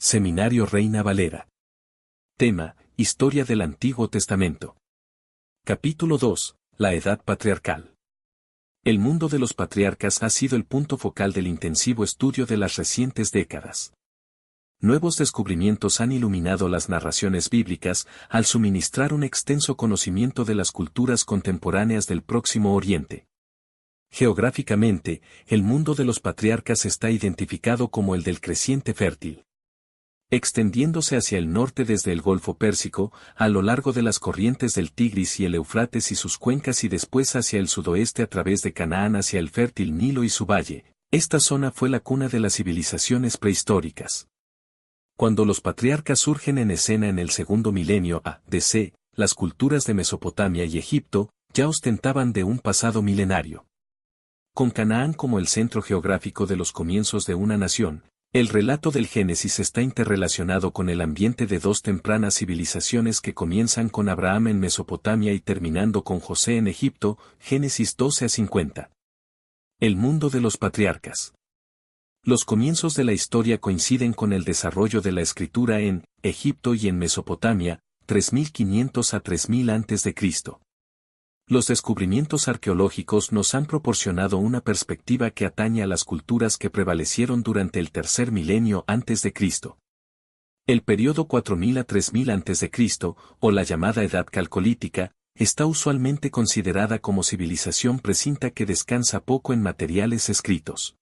Seminario Reina Valera. Tema: Historia del Antiguo Testamento. Capítulo 2. La Edad Patriarcal. El mundo de los patriarcas ha sido el punto focal del intensivo estudio de las recientes décadas. Nuevos descubrimientos han iluminado las narraciones bíblicas al suministrar un extenso conocimiento de las culturas contemporáneas del Próximo Oriente. Geográficamente, el mundo de los patriarcas está identificado como el del creciente fértil, extendiéndose hacia el norte desde el Golfo Pérsico, a lo largo de las corrientes del Tigris y el Éufrates y sus cuencas y después hacia el sudoeste a través de Canaán hacia el fértil Nilo y su valle. Esta zona fue la cuna de las civilizaciones prehistóricas. Cuando los patriarcas surgen en escena en el segundo milenio a.d.c., las culturas de Mesopotamia y Egipto ya ostentaban de un pasado milenario. Con Canaán como el centro geográfico de los comienzos de una nación, el relato del Génesis está interrelacionado con el ambiente de dos tempranas civilizaciones que comienzan con Abraham en Mesopotamia y terminando con José en Egipto, Génesis 12-50. El mundo de los patriarcas. Los comienzos de la historia coinciden con el desarrollo de la escritura en Egipto y en Mesopotamia, 3500 a 3000 a.C. Los descubrimientos arqueológicos nos han proporcionado una perspectiva que atañe a las culturas que prevalecieron durante el tercer milenio antes de Cristo. El periodo 4000 a 3000 a.C., o la llamada Edad Calcolítica, está usualmente considerada como civilización precinta que descansa poco en materiales escritos.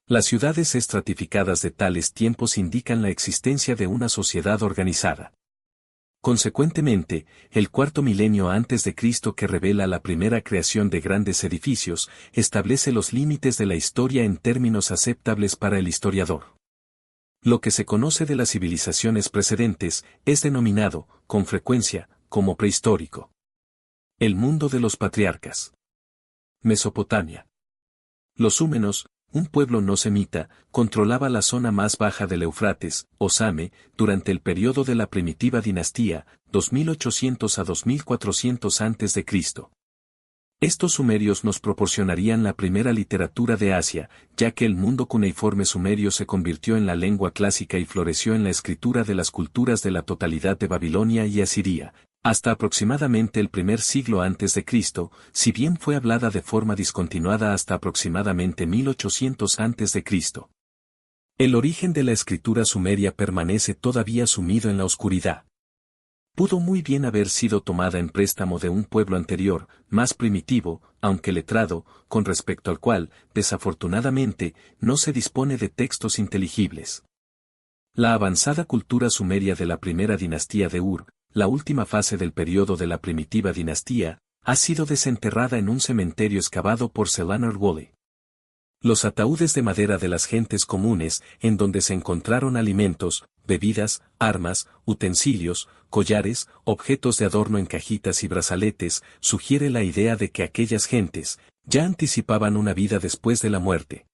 Las ciudades estratificadas de tales tiempos indican la existencia de una sociedad organizada. Consecuentemente, el cuarto milenio antes de Cristo, que revela la primera creación de grandes edificios, establece los límites de la historia en términos aceptables para el historiador. Lo que se conoce de las civilizaciones precedentes es denominado, con frecuencia, como prehistórico. El mundo de los patriarcas. Mesopotamia. Los Úmenos, un pueblo no semita, controlaba la zona más baja del Éufrates, o Same, durante el periodo de la primitiva dinastía, 2800 a 2400 a.C. Estos sumerios nos proporcionarían la primera literatura de Asia, ya que el mundo cuneiforme sumerio se convirtió en la lengua clásica y floreció en la escritura de las culturas de la totalidad de Babilonia y Asiria. Hasta aproximadamente el primer siglo antes de Cristo, si bien fue hablada de forma discontinuada hasta aproximadamente 1800 antes de Cristo. El origen de la escritura sumeria permanece todavía sumido en la oscuridad. Pudo muy bien haber sido tomada en préstamo de un pueblo anterior, más primitivo, aunque letrado, con respecto al cual, desafortunadamente, no se dispone de textos inteligibles. La avanzada cultura sumeria de la primera dinastía de Ur, la última fase del periodo de la primitiva dinastía, ha sido desenterrada en un cementerio excavado por Selanar Woolley. Los ataúdes de madera de las gentes comunes, en donde se encontraron alimentos, bebidas, armas, utensilios, collares, objetos de adorno en cajitas y brazaletes, sugiere la idea de que aquellas gentes ya anticipaban una vida después de la muerte.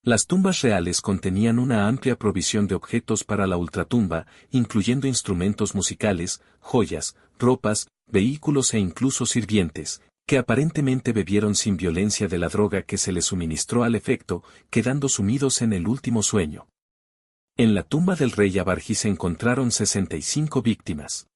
Las tumbas reales contenían una amplia provisión de objetos para la ultratumba, incluyendo instrumentos musicales, joyas, ropas, vehículos e incluso sirvientes, que aparentemente bebieron sin violencia de la droga que se les suministró al efecto, quedando sumidos en el último sueño. En la tumba del rey Abarji se encontraron 65 víctimas.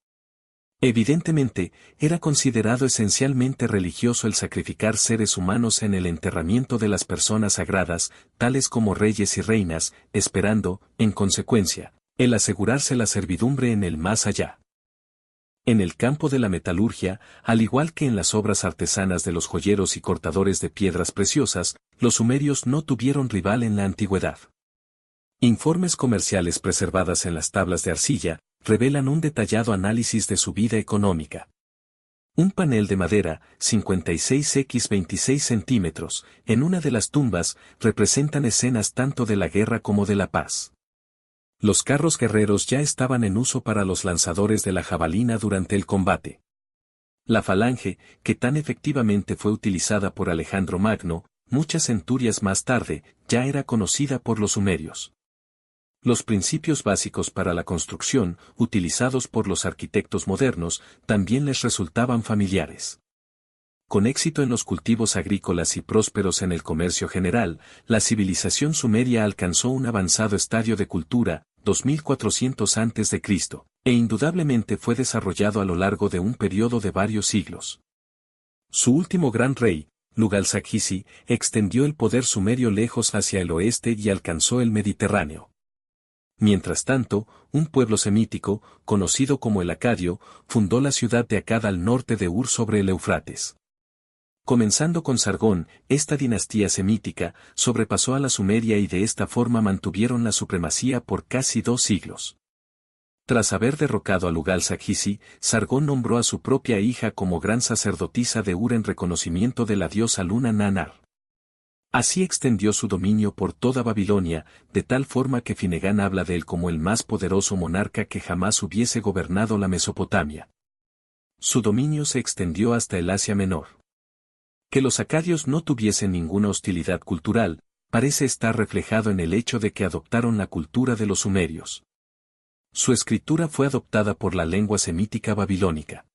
Evidentemente, era considerado esencialmente religioso el sacrificar seres humanos en el enterramiento de las personas sagradas, tales como reyes y reinas, esperando, en consecuencia, el asegurarse la servidumbre en el más allá. En el campo de la metalurgia, al igual que en las obras artesanas de los joyeros y cortadores de piedras preciosas, los sumerios no tuvieron rival en la antigüedad. Informes comerciales preservadas en las tablas de arcilla revelan un detallado análisis de su vida económica. Un panel de madera, 56 x 26 centímetros, en una de las tumbas, representan escenas tanto de la guerra como de la paz. Los carros guerreros ya estaban en uso para los lanzadores de la jabalina durante el combate. La falange, que tan efectivamente fue utilizada por Alejandro Magno, muchas centurias más tarde, ya era conocida por los sumerios. Los principios básicos para la construcción, utilizados por los arquitectos modernos, también les resultaban familiares. Con éxito en los cultivos agrícolas y prósperos en el comercio general, la civilización sumeria alcanzó un avanzado estadio de cultura, 2400 a.C., e indudablemente fue desarrollado a lo largo de un periodo de varios siglos. Su último gran rey, Lugal-Sakhisi, extendió el poder sumerio lejos hacia el oeste y alcanzó el Mediterráneo. Mientras tanto, un pueblo semítico, conocido como el Acadio, fundó la ciudad de Akkad al norte de Ur sobre el Éufrates. Comenzando con Sargón, esta dinastía semítica sobrepasó a la sumeria y de esta forma mantuvieron la supremacía por casi 2 siglos. Tras haber derrocado a Lugal-Sakhisi, Sargón nombró a su propia hija como gran sacerdotisa de Ur en reconocimiento de la diosa luna Nannar. Así extendió su dominio por toda Babilonia, de tal forma que Finnegan habla de él como el más poderoso monarca que jamás hubiese gobernado la Mesopotamia. Su dominio se extendió hasta el Asia Menor. Que los acadios no tuviesen ninguna hostilidad cultural, parece estar reflejado en el hecho de que adoptaron la cultura de los sumerios. Su escritura fue adoptada por la lengua semítica babilónica.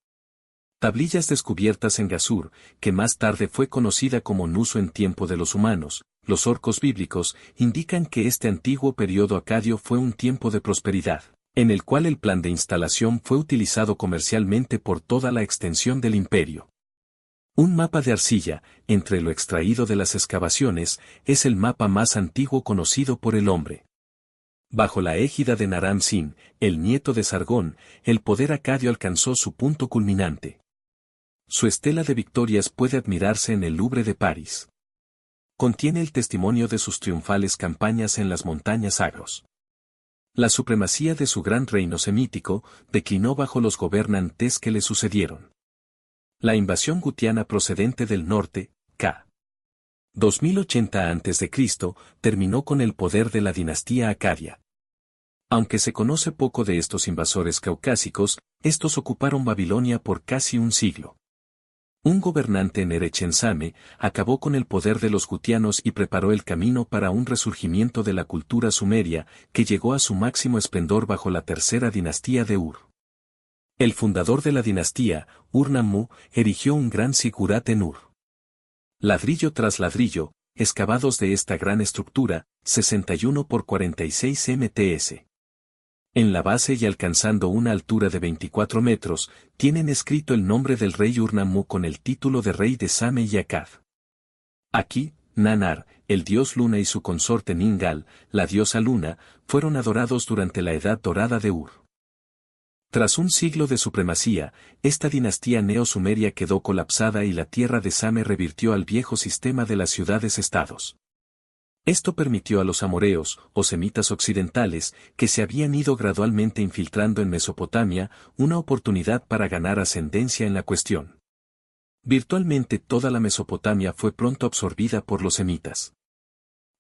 Tablillas descubiertas en Gasur, que más tarde fue conocida como Nuso en tiempo de los humanos, los orcos bíblicos, indican que este antiguo periodo acadio fue un tiempo de prosperidad, en el cual el plan de instalación fue utilizado comercialmente por toda la extensión del imperio. Un mapa de arcilla, entre lo extraído de las excavaciones, es el mapa más antiguo conocido por el hombre. Bajo la égida de Naram-Sin, el nieto de Sargón, el poder acadio alcanzó su punto culminante. Su estela de victorias puede admirarse en el Louvre de París. Contiene el testimonio de sus triunfales campañas en las montañas Agros. La supremacía de su gran reino semítico declinó bajo los gobernantes que le sucedieron. La invasión gutiana procedente del norte, ca. 2080 a.C., terminó con el poder de la dinastía acadia. Aunque se conoce poco de estos invasores caucásicos, estos ocuparon Babilonia por casi un siglo. Un gobernante en Erechensame acabó con el poder de los gutianos y preparó el camino para un resurgimiento de la cultura sumeria que llegó a su máximo esplendor bajo la tercera dinastía de Ur. El fundador de la dinastía, Ur-Nammu, erigió un gran sigurat en Ur. Ladrillo tras ladrillo, excavados de esta gran estructura, 61 por 46 mts. En la base y alcanzando una altura de 24 metros, tienen escrito el nombre del rey Ur-Nammu con el título de rey de Same y Akkad. Aquí, Nannar, el dios luna y su consorte Ningal, la diosa luna, fueron adorados durante la edad dorada de Ur. Tras un siglo de supremacía, esta dinastía neo-sumeria quedó colapsada y la tierra de Same revirtió al viejo sistema de las ciudades-estados. Esto permitió a los amoreos, o semitas occidentales, que se habían ido gradualmente infiltrando en Mesopotamia, una oportunidad para ganar ascendencia en la cuestión. Virtualmente toda la Mesopotamia fue pronto absorbida por los semitas.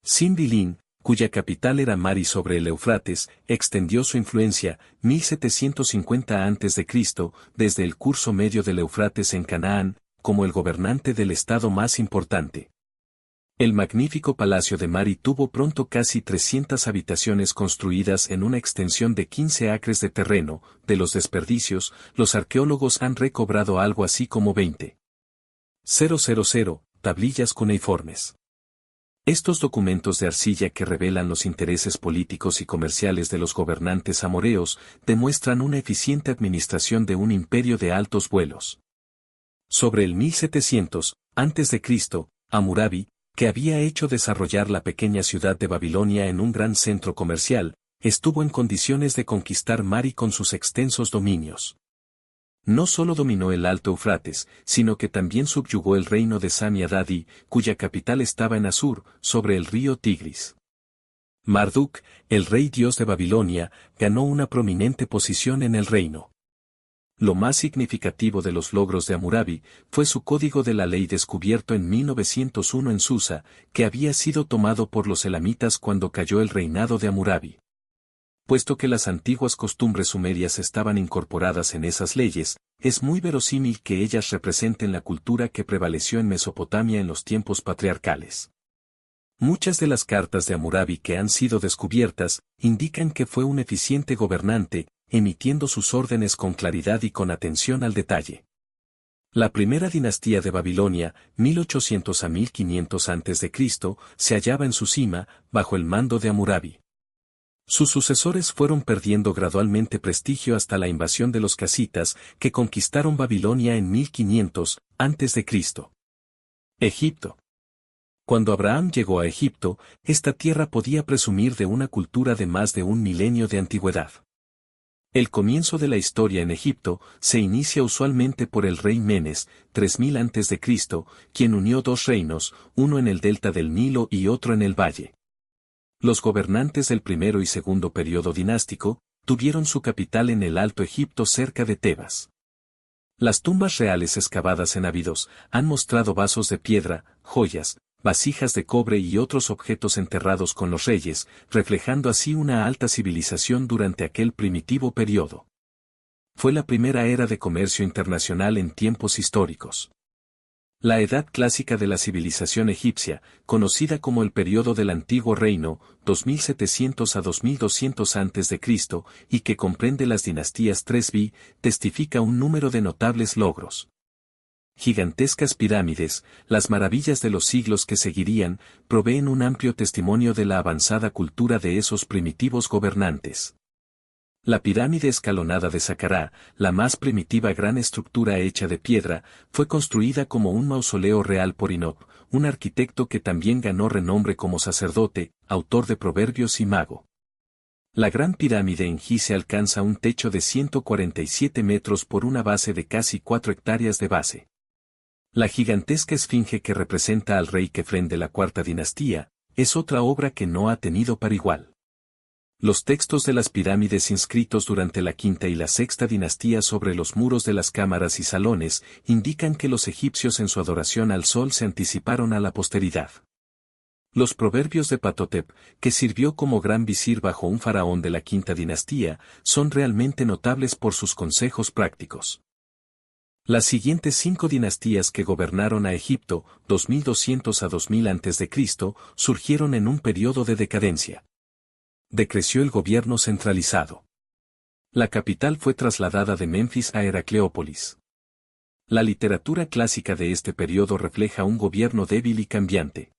Sin-Bilin, cuya capital era Mari sobre el Éufrates, extendió su influencia, 1750 a.C., desde el curso medio del Éufrates en Canaán, como el gobernante del estado más importante. El magnífico palacio de Mari tuvo pronto casi 300 habitaciones construidas en una extensión de 15 acres de terreno. De los desperdicios, los arqueólogos han recobrado algo así como 20.000 tablillas cuneiformes. Estos documentos de arcilla que revelan los intereses políticos y comerciales de los gobernantes amoreos demuestran una eficiente administración de un imperio de altos vuelos. Sobre el 1700 a.C., Hammurabi, que había hecho desarrollar la pequeña ciudad de Babilonia en un gran centro comercial, estuvo en condiciones de conquistar Mari con sus extensos dominios. No solo dominó el Alto Eufrates, sino que también subyugó el reino de Sami-Adad-I, cuya capital estaba en Asur, sobre el río Tigris. Marduk, el rey dios de Babilonia, ganó una prominente posición en el reino. Lo más significativo de los logros de Hammurabi fue su código de la ley descubierto en 1901 en Susa, que había sido tomado por los elamitas cuando cayó el reinado de Hammurabi. Puesto que las antiguas costumbres sumerias estaban incorporadas en esas leyes, es muy verosímil que ellas representen la cultura que prevaleció en Mesopotamia en los tiempos patriarcales. Muchas de las cartas de Hammurabi que han sido descubiertas indican que fue un eficiente gobernante, emitiendo sus órdenes con claridad y con atención al detalle. La primera dinastía de Babilonia, 1800 a 1500 a.C., se hallaba en su cima, bajo el mando de Hammurabi. Sus sucesores fueron perdiendo gradualmente prestigio hasta la invasión de los casitas, que conquistaron Babilonia en 1500 a.C. Egipto. Cuando Abraham llegó a Egipto, esta tierra podía presumir de una cultura de más de un milenio de antigüedad. El comienzo de la historia en Egipto se inicia usualmente por el rey Menes, 3000 a.C., quien unió dos reinos, uno en el delta del Nilo y otro en el valle. Los gobernantes del primero y segundo periodo dinástico tuvieron su capital en el Alto Egipto cerca de Tebas. Las tumbas reales excavadas en Abidos han mostrado vasos de piedra, joyas, vasijas de cobre y otros objetos enterrados con los reyes, reflejando así una alta civilización durante aquel primitivo periodo. Fue la primera era de comercio internacional en tiempos históricos. La edad clásica de la civilización egipcia, conocida como el periodo del Antiguo Reino, 2700 a 2200 a.C., y que comprende las dinastías 3b, testifica un número de notables logros. Gigantescas pirámides, las maravillas de los siglos que seguirían, proveen un amplio testimonio de la avanzada cultura de esos primitivos gobernantes. La pirámide escalonada de Saqqara, la más primitiva gran estructura hecha de piedra, fue construida como un mausoleo real por Inop, un arquitecto que también ganó renombre como sacerdote, autor de proverbios y mago. La Gran Pirámide en Gizeh alcanza un techo de 147 metros por una base de casi 4 hectáreas de base. La gigantesca esfinge que representa al rey Kefren de la cuarta dinastía, es otra obra que no ha tenido par igual. Los textos de las pirámides inscritos durante la quinta y la sexta dinastía sobre los muros de las cámaras y salones indican que los egipcios en su adoración al sol se anticiparon a la posteridad. Los proverbios de Patotep, que sirvió como gran visir bajo un faraón de la quinta dinastía, son realmente notables por sus consejos prácticos. Las siguientes 5 dinastías que gobernaron a Egipto, 2200 a 2000 a.C., surgieron en un periodo de decadencia. Decreció el gobierno centralizado. La capital fue trasladada de Menfis a Heracleópolis. La literatura clásica de este periodo refleja un gobierno débil y cambiante.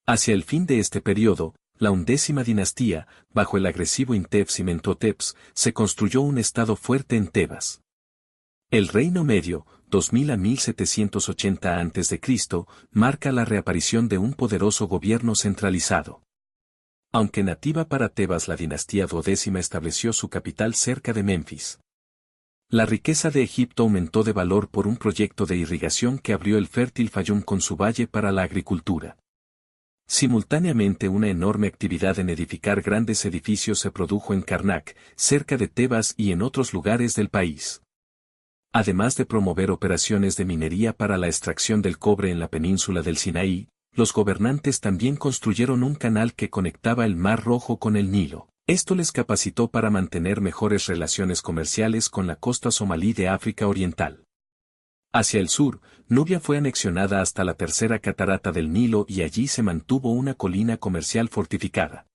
Hacia el fin de este periodo, la 11ª dinastía, bajo el agresivo Intefs y Mentuhoteps, se construyó un estado fuerte en Tebas. El Reino Medio, 2000 a 1780 a.C., marca la reaparición de un poderoso gobierno centralizado. Aunque nativa para Tebas, la dinastía 12ª estableció su capital cerca de Menfis. La riqueza de Egipto aumentó de valor por un proyecto de irrigación que abrió el fértil Fayum con su valle para la agricultura. Simultáneamente una enorme actividad en edificar grandes edificios se produjo en Karnak, cerca de Tebas y en otros lugares del país. Además de promover operaciones de minería para la extracción del cobre en la península del Sinaí, los gobernantes también construyeron un canal que conectaba el Mar Rojo con el Nilo. Esto les capacitó para mantener mejores relaciones comerciales con la costa somalí de África Oriental. Hacia el sur, Nubia fue anexionada hasta la tercera catarata del Nilo y allí se mantuvo una colina comercial fortificada.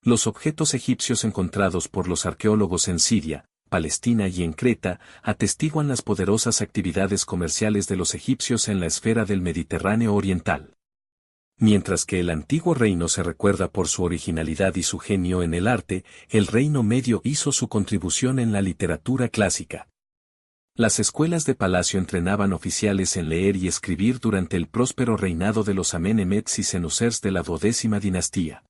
Los objetos egipcios encontrados por los arqueólogos en Siria, Palestina y en Creta, atestiguan las poderosas actividades comerciales de los egipcios en la esfera del Mediterráneo oriental. Mientras que el antiguo reino se recuerda por su originalidad y su genio en el arte, el Reino Medio hizo su contribución en la literatura clásica. Las escuelas de palacio entrenaban oficiales en leer y escribir durante el próspero reinado de los Amenemets y Senusers de la 12ª dinastía.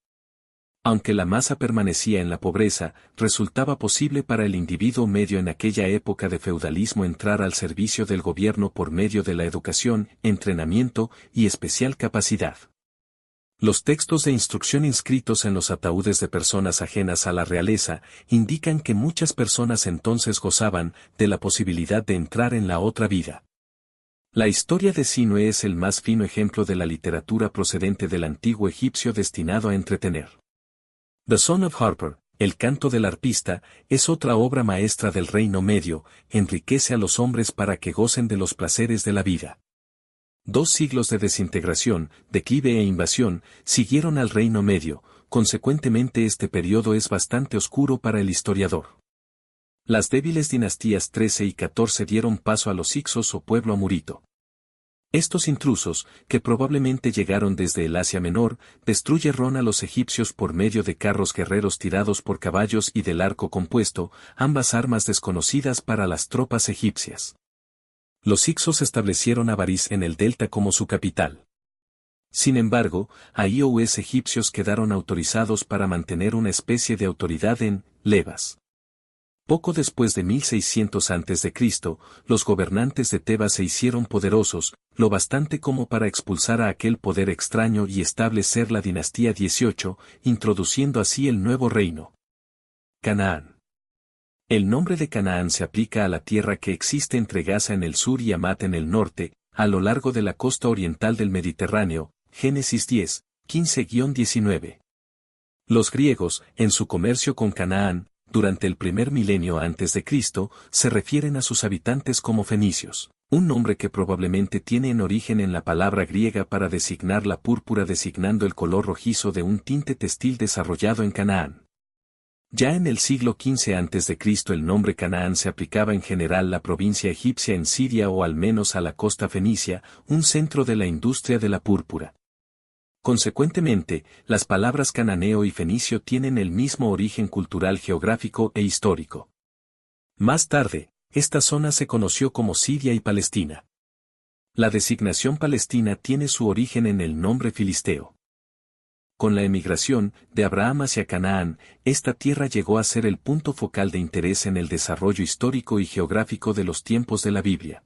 Aunque la masa permanecía en la pobreza, resultaba posible para el individuo medio en aquella época de feudalismo entrar al servicio del gobierno por medio de la educación, entrenamiento y especial capacidad. Los textos de instrucción inscritos en los ataúdes de personas ajenas a la realeza indican que muchas personas entonces gozaban de la posibilidad de entrar en la otra vida. La historia de Sinué es el más fino ejemplo de la literatura procedente del antiguo egipcio destinado a entretener. The Song of Harper, el canto del arpista, es otra obra maestra del Reino Medio, enriquece a los hombres para que gocen de los placeres de la vida. 2 siglos de desintegración, declive e invasión, siguieron al Reino Medio, consecuentemente este periodo es bastante oscuro para el historiador. Las débiles dinastías 13 y 14 dieron paso a los Hicsos o pueblo amurito. Estos intrusos, que probablemente llegaron desde el Asia Menor, destruyeron a los egipcios por medio de carros guerreros tirados por caballos y del arco compuesto, ambas armas desconocidas para las tropas egipcias. Los hicsos establecieron a Baris en el delta como su capital. Sin embargo, los egipcios quedaron autorizados para mantener una especie de autoridad en Levas. Poco después de 1600 a.C., los gobernantes de Tebas se hicieron poderosos, lo bastante como para expulsar a aquel poder extraño y establecer la dinastía 18, introduciendo así el nuevo reino. Canaán. El nombre de Canaán se aplica a la tierra que existe entre Gaza en el sur y Hamat en el norte, a lo largo de la costa oriental del Mediterráneo, Génesis 10, 15-19. Los griegos, en su comercio con Canaán, durante el primer milenio antes de Cristo, se refieren a sus habitantes como fenicios, un nombre que probablemente tiene en origen en la palabra griega para designar la púrpura designando el color rojizo de un tinte textil desarrollado en Canaán. Ya en el siglo XV a.C. el nombre Canaán se aplicaba en general a la provincia egipcia en Siria o al menos a la costa fenicia, un centro de la industria de la púrpura. Consecuentemente, las palabras cananeo y fenicio tienen el mismo origen cultural geográfico e histórico. Más tarde, esta zona se conoció como Siria y Palestina. La designación palestina tiene su origen en el nombre filisteo. Con la emigración de Abraham hacia Canaán, esta tierra llegó a ser el punto focal de interés en el desarrollo histórico y geográfico de los tiempos de la Biblia.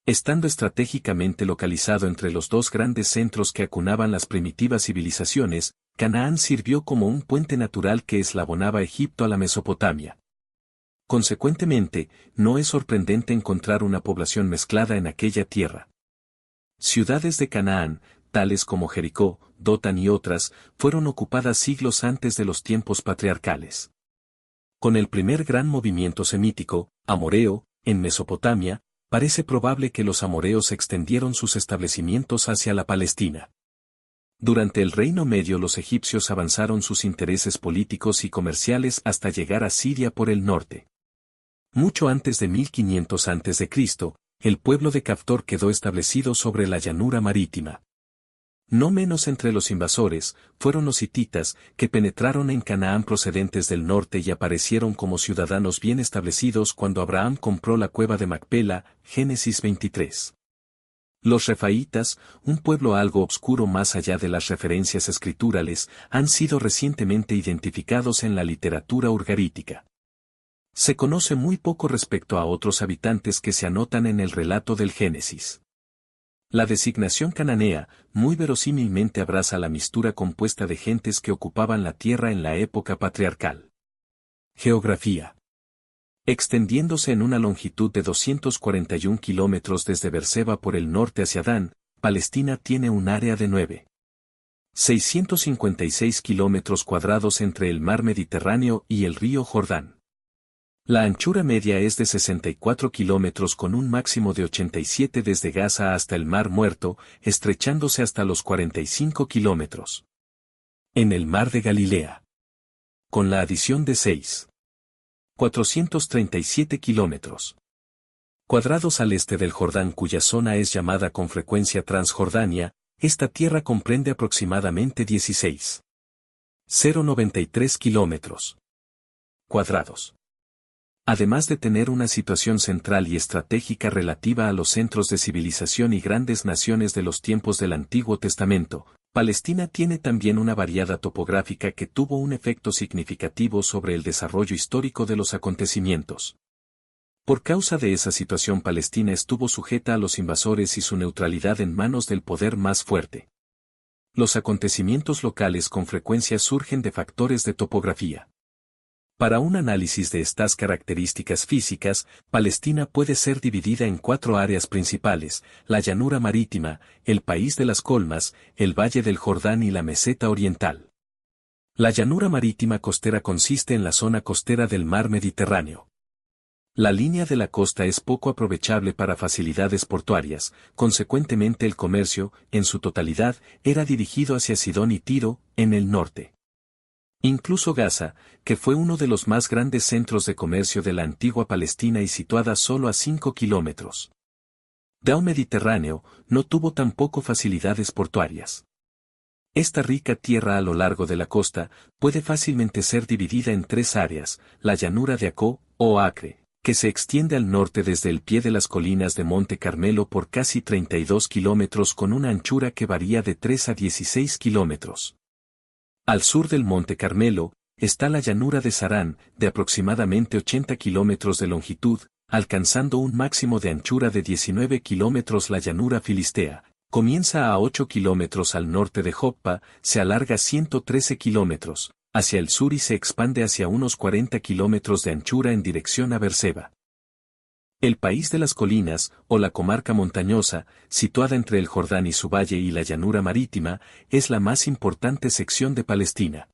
Estando estratégicamente localizado entre los dos grandes centros que acunaban las primitivas civilizaciones, Canaán sirvió como un puente natural que eslabonaba Egipto a la Mesopotamia. Consecuentemente, no es sorprendente encontrar una población mezclada en aquella tierra. Ciudades de Canaán, tales como Jericó, Dotán y otras, fueron ocupadas siglos antes de los tiempos patriarcales. Con el primer gran movimiento semítico, amoreo, en Mesopotamia, parece probable que los amoreos extendieron sus establecimientos hacia la Palestina. Durante el Reino Medio los egipcios avanzaron sus intereses políticos y comerciales hasta llegar a Siria por el norte. Mucho antes de 1500 a.C., el pueblo de Caftor quedó establecido sobre la llanura marítima. No menos entre los invasores, fueron los hititas, que penetraron en Canaán procedentes del norte y aparecieron como ciudadanos bien establecidos cuando Abraham compró la cueva de Macpela, Génesis 23. Los refaítas, un pueblo algo obscuro más allá de las referencias escriturales, han sido recientemente identificados en la literatura urgarítica. Se conoce muy poco respecto a otros habitantes que se anotan en el relato del Génesis. La designación cananea, muy verosímilmente abraza la mistura compuesta de gentes que ocupaban la tierra en la época patriarcal. Geografía. Extendiéndose en una longitud de 241 kilómetros desde Beerseba por el norte hacia Dan, Palestina tiene un área de 9,656 kilómetros cuadrados entre el mar Mediterráneo y el río Jordán. La anchura media es de 64 kilómetros con un máximo de 87 desde Gaza hasta el Mar Muerto, estrechándose hasta los 45 kilómetros. En el Mar de Galilea. Con la adición de 6,437 kilómetros cuadrados al este del Jordán cuya zona es llamada con frecuencia Transjordania, esta tierra comprende aproximadamente 16,093 kilómetros cuadrados. Además de tener una situación central y estratégica relativa a los centros de civilización y grandes naciones de los tiempos del Antiguo Testamento, Palestina tiene también una variada topográfica que tuvo un efecto significativo sobre el desarrollo histórico de los acontecimientos. Por causa de esa situación Palestina estuvo sujeta a los invasores y su neutralidad en manos del poder más fuerte. Los acontecimientos locales con frecuencia surgen de factores de topografía. Para un análisis de estas características físicas, Palestina puede ser dividida en 4 áreas principales: la llanura marítima, el país de las colmas, el valle del Jordán y la meseta oriental. La llanura marítima costera consiste en la zona costera del mar Mediterráneo. La línea de la costa es poco aprovechable para facilidades portuarias, consecuentemente el comercio, en su totalidad, era dirigido hacia Sidón y Tiro, en el norte. Incluso Gaza, que fue uno de los más grandes centros de comercio de la antigua Palestina y situada solo a 5 kilómetros Dado Mediterráneo, no tuvo tampoco facilidades portuarias. Esta rica tierra a lo largo de la costa puede fácilmente ser dividida en tres áreas: la llanura de Acó, o Acre, que se extiende al norte desde el pie de las colinas de Monte Carmelo por casi 32 kilómetros con una anchura que varía de 3 a 16 kilómetros. Al sur del Monte Carmelo, está la llanura de Sarán, de aproximadamente 80 kilómetros de longitud, alcanzando un máximo de anchura de 19 kilómetros. La llanura filistea comienza a 8 kilómetros al norte de Joppa, se alarga 113 kilómetros hacia el sur y se expande hacia unos 40 kilómetros de anchura en dirección a Beerseba. El país de las colinas, o la comarca montañosa, situada entre el Jordán y su valle y la llanura marítima, es la más importante sección de Palestina.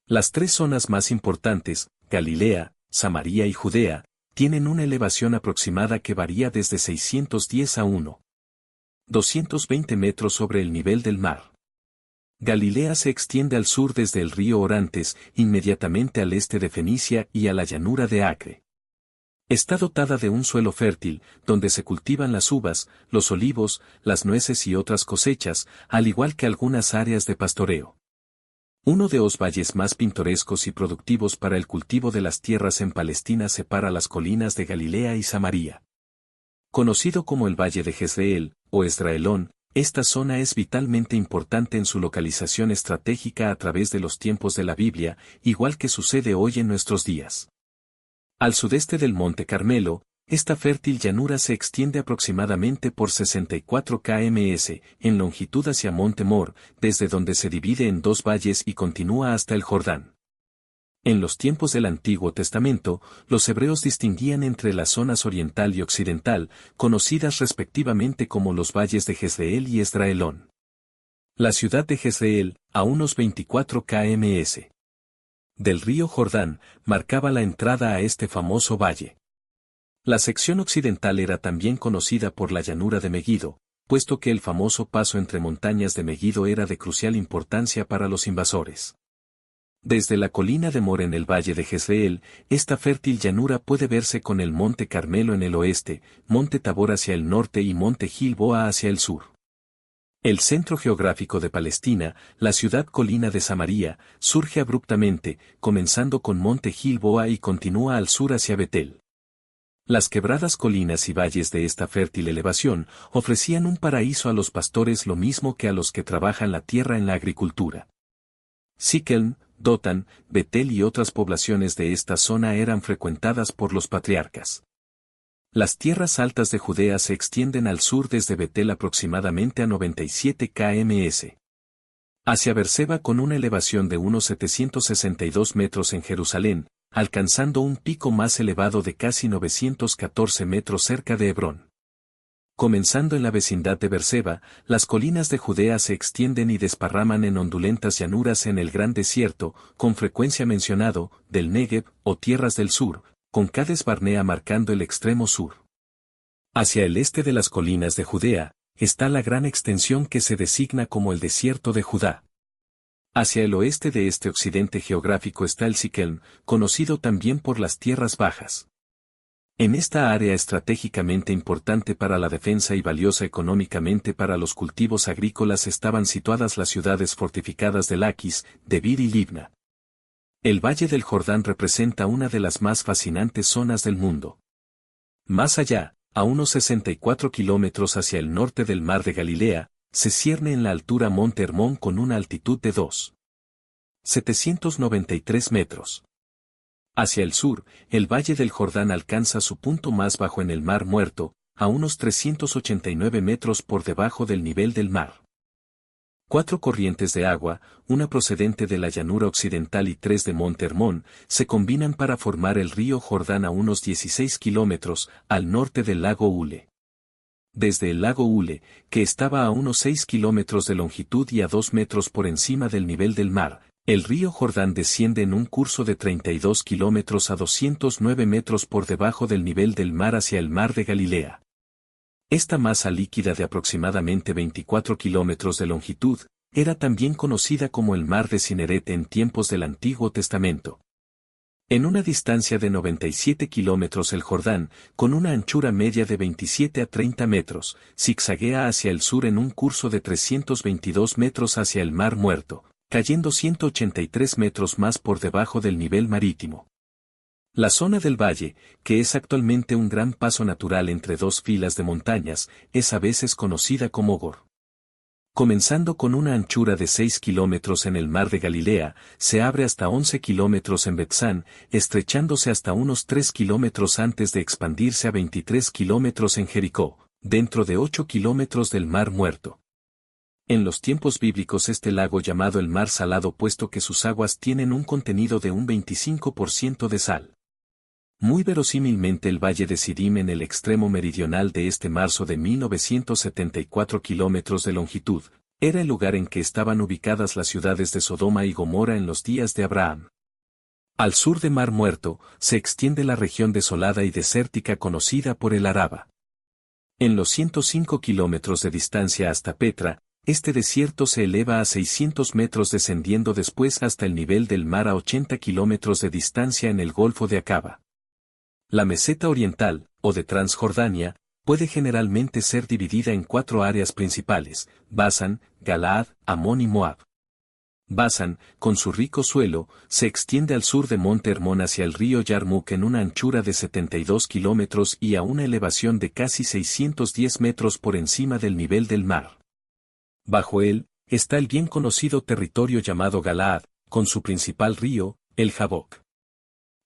Las tres zonas más importantes, Galilea, Samaria y Judea, tienen una elevación aproximada que varía desde 610 a 1,220 metros sobre el nivel del mar. Galilea se extiende al sur desde el río Orantes, inmediatamente al este de Fenicia y a la llanura de Acre. Está dotada de un suelo fértil, donde se cultivan las uvas, los olivos, las nueces y otras cosechas, al igual que algunas áreas de pastoreo. Uno de los valles más pintorescos y productivos para el cultivo de las tierras en Palestina separa las colinas de Galilea y Samaria. Conocido como el Valle de Jezreel, o Esdraelón, esta zona es vitalmente importante en su localización estratégica a través de los tiempos de la Biblia, igual que sucede hoy en nuestros días. Al sudeste del Monte Carmelo, esta fértil llanura se extiende aproximadamente por 64 km en longitud hacia Monte Mor, desde donde se divide en dos valles y continúa hasta el Jordán. En los tiempos del Antiguo Testamento, los hebreos distinguían entre las zonas oriental y occidental, conocidas respectivamente como los valles de Jezreel y Esdraelón. La ciudad de Jezreel, a unos 24 km del río Jordán, marcaba la entrada a este famoso valle. La sección occidental era también conocida por la llanura de Megido, puesto que el famoso paso entre montañas de Megido era de crucial importancia para los invasores. Desde la colina de Mor en el valle de Jezreel, esta fértil llanura puede verse con el Monte Carmelo en el oeste, Monte Tabor hacia el norte y Monte Gilboa hacia el sur. El centro geográfico de Palestina, la ciudad colina de Samaria, surge abruptamente, comenzando con Monte Gilboa y continúa al sur hacia Betel. Las quebradas colinas y valles de esta fértil elevación ofrecían un paraíso a los pastores, lo mismo que a los que trabajan la tierra en la agricultura. Siquelm, Dotán, Betel y otras poblaciones de esta zona eran frecuentadas por los patriarcas. Las tierras altas de Judea se extienden al sur desde Betel aproximadamente a 97 km. Hacia Beerseba con una elevación de unos 762 metros en Jerusalén, alcanzando un pico más elevado de casi 914 metros cerca de Hebrón. Comenzando en la vecindad de Beerseba, las colinas de Judea se extienden y desparraman en ondulentas llanuras en el gran desierto, con frecuencia mencionado, del Negev, o tierras del sur, con Cades Barnea marcando el extremo sur. Hacia el este de las colinas de Judea, está la gran extensión que se designa como el desierto de Judá. Hacia el oeste de este occidente geográfico está el Siquelm, conocido también por las tierras bajas. En esta área estratégicamente importante para la defensa y valiosa económicamente para los cultivos agrícolas estaban situadas las ciudades fortificadas de Laquis, Debir y Libna. El Valle del Jordán representa una de las más fascinantes zonas del mundo. Más allá, a unos 64 kilómetros hacia el norte del mar de Galilea, se cierne en la altura Monte Hermón con una altitud de 2,793 metros. Hacia el sur, el Valle del Jordán alcanza su punto más bajo en el Mar Muerto, a unos 389 metros por debajo del nivel del mar. 4 corrientes de agua, una procedente de la llanura occidental y 3 de Monte Hermón, se combinan para formar el río Jordán a unos 16 kilómetros, al norte del lago Ule. Desde el lago Ule, que estaba a unos 6 kilómetros de longitud y a 2 metros por encima del nivel del mar, el río Jordán desciende en un curso de 32 kilómetros a 209 metros por debajo del nivel del mar hacia el mar de Galilea. Esta masa líquida de aproximadamente 24 kilómetros de longitud, era también conocida como el mar de Cineret en tiempos del Antiguo Testamento. En una distancia de 97 kilómetros el Jordán, con una anchura media de 27 a 30 metros, zigzaguea hacia el sur en un curso de 322 metros hacia el Mar Muerto, cayendo 183 metros más por debajo del nivel marítimo. La zona del valle, que es actualmente un gran paso natural entre dos filas de montañas, es a veces conocida como Gor. Comenzando con una anchura de 6 kilómetros en el mar de Galilea, se abre hasta 11 kilómetros en Betzán, estrechándose hasta unos 3 kilómetros antes de expandirse a 23 kilómetros en Jericó, dentro de 8 kilómetros del Mar Muerto. En los tiempos bíblicos este lago llamado el Mar Salado puesto que sus aguas tienen un contenido de un 25% de sal. Muy verosímilmente el valle de Sidim en el extremo meridional de este marzo de 1974 kilómetros de longitud, era el lugar en que estaban ubicadas las ciudades de Sodoma y Gomorra en los días de Abraham. Al sur de Mar Muerto, se extiende la región desolada y desértica conocida por el Araba. En los 105 kilómetros de distancia hasta Petra, este desierto se eleva a 600 metros descendiendo después hasta el nivel del mar a 80 kilómetros de distancia en el Golfo de Acaba. La meseta oriental, o de Transjordania, puede generalmente ser dividida en 4 áreas principales: Basán, Galaad, Amón y Moab. Basán, con su rico suelo, se extiende al sur de Monte Hermón hacia el río Yarmuk en una anchura de 72 kilómetros y a una elevación de casi 610 metros por encima del nivel del mar. Bajo él, está el bien conocido territorio llamado Galaad, con su principal río, el Jabok.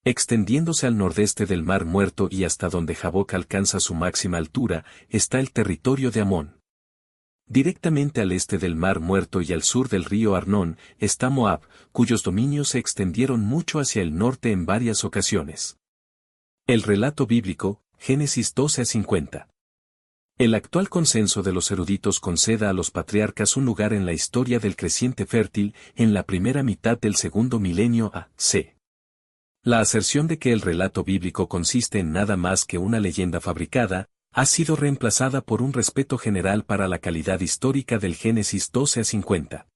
Extendiéndose al nordeste del Mar Muerto y hasta donde Jabok alcanza su máxima altura, está el territorio de Amón. Directamente al este del Mar Muerto y al sur del río Arnón, está Moab, cuyos dominios se extendieron mucho hacia el norte en varias ocasiones. El relato bíblico, Génesis 12 a 50. El actual consenso de los eruditos conceda a los patriarcas un lugar en la historia del creciente fértil en la primera mitad del segundo milenio a.C. La aserción de que el relato bíblico consiste en nada más que una leyenda fabricada, ha sido reemplazada por un respeto general para la calidad histórica del Génesis 12 a 50.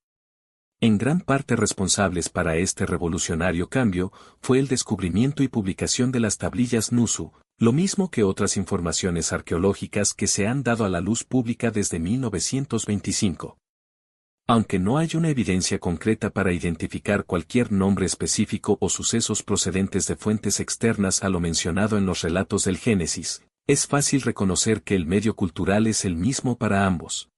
En gran parte responsables para este revolucionario cambio, fue el descubrimiento y publicación de las tablillas Nusu, lo mismo que otras informaciones arqueológicas que se han dado a la luz pública desde 1925. Aunque no hay una evidencia concreta para identificar cualquier nombre específico o sucesos procedentes de fuentes externas a lo mencionado en los relatos del Génesis, es fácil reconocer que el medio cultural es el mismo para ambos.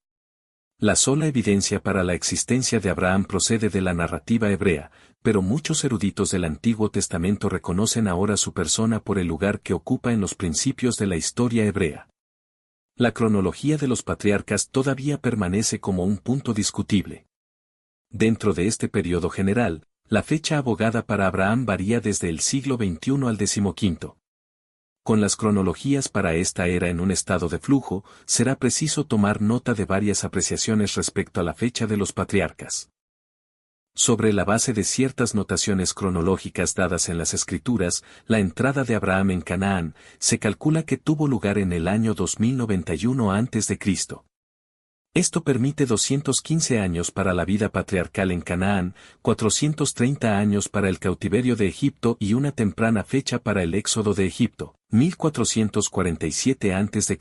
La sola evidencia para la existencia de Abraham procede de la narrativa hebrea, pero muchos eruditos del Antiguo Testamento reconocen ahora su persona por el lugar que ocupa en los principios de la historia hebrea. La cronología de los patriarcas todavía permanece como un punto discutible. Dentro de este periodo general, la fecha abogada para Abraham varía desde el siglo XXI al XV. Con las cronologías para esta era en un estado de flujo, será preciso tomar nota de varias apreciaciones respecto a la fecha de los patriarcas. Sobre la base de ciertas notaciones cronológicas dadas en las Escrituras, la entrada de Abraham en Canaán se calcula que tuvo lugar en el año 2091 a.C. Esto permite 215 años para la vida patriarcal en Canaán, 430 años para el cautiverio de Egipto y una temprana fecha para el éxodo de Egipto, 1447 a.C.